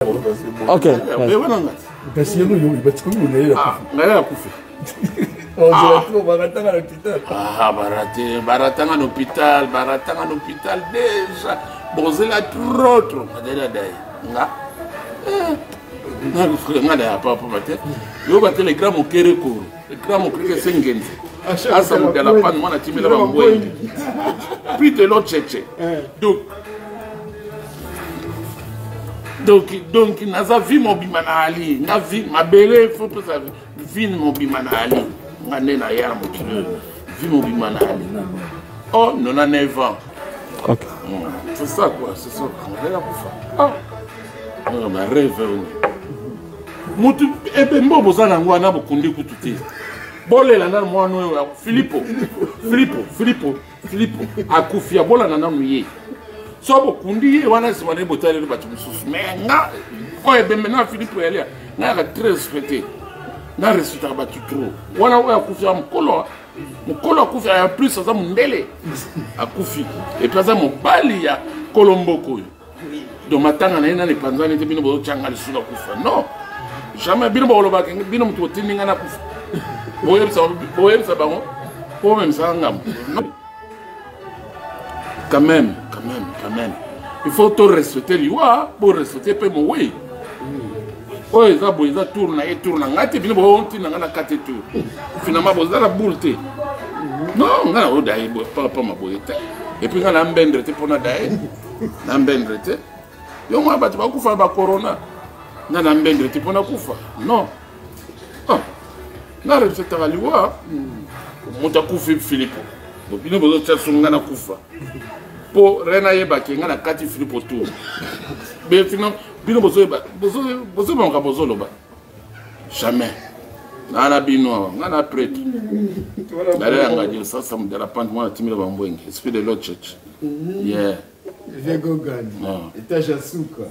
Ok. Kasi yelo yo ibati ko ngone ya. Ngaya kufi. On baratanga à l'hôpital. Baratanga à l'hôpital déjà. Bozela trop. Madela dai. Nga. Nga ya papa bate. Yo bate le grand mokere ko. Le grand mokere sengenze. Asa mugala pan mwana timela bangwe. Puis de l'autre cheche. Donc, naza vi mobima na ali, na vi mabele faut que ça vi mobima na ali, ngane na ya mokile, vi mobima na ali. Oh, 99 ans. Ok. C'est ça quoi, c'est ça. On va pour ça. Ah, ma rêve. Mutu ebe mbo bozana ngwana bokundi kututi. Bolela na mwana no Filippo akufia bola na nanu ye. So bokundi wana simane botale batu mususu menga oye bemena Philippe elia na ka très respecté na respecter batu trop wana oya kufia mkolo akufia ya plus ça mundele akufi et puis ça mobali ya Kolomboko do matanga na ina ne panzani te bino bo changa lisula kufa non jamais bino bo loba bino mtu tininga na kufa boyebisa bango po même ça ngam quand même. Il faut tout respecter l'IWA pour respecter mon oui. Oh, ils ont tourné, ngati bino bo honti na ngana kate tour. Finalement boza la boulte. Non, ngana o dai papa maboyete. Et puis ngana mbendrete pona dai. Na mbendrete. Yo mwa batu ba kufa ba corona. Ngana mbendrete pona kufa. Non. Ah. Na respecter l'IWA. Monta kufi Philippe. Donc bino bozo tsasu ngana kufa. Po rena yeba ke ngana kati Philippe tour. Mais finalement bino bozo banka bozo loba. Jamais. Nana bino ngana prêtre. Dale nga dio ça me dérapante moi timile bambwengi. Esprit de l'autre church. Yeah. Vego Gandhi. Etage à Souka.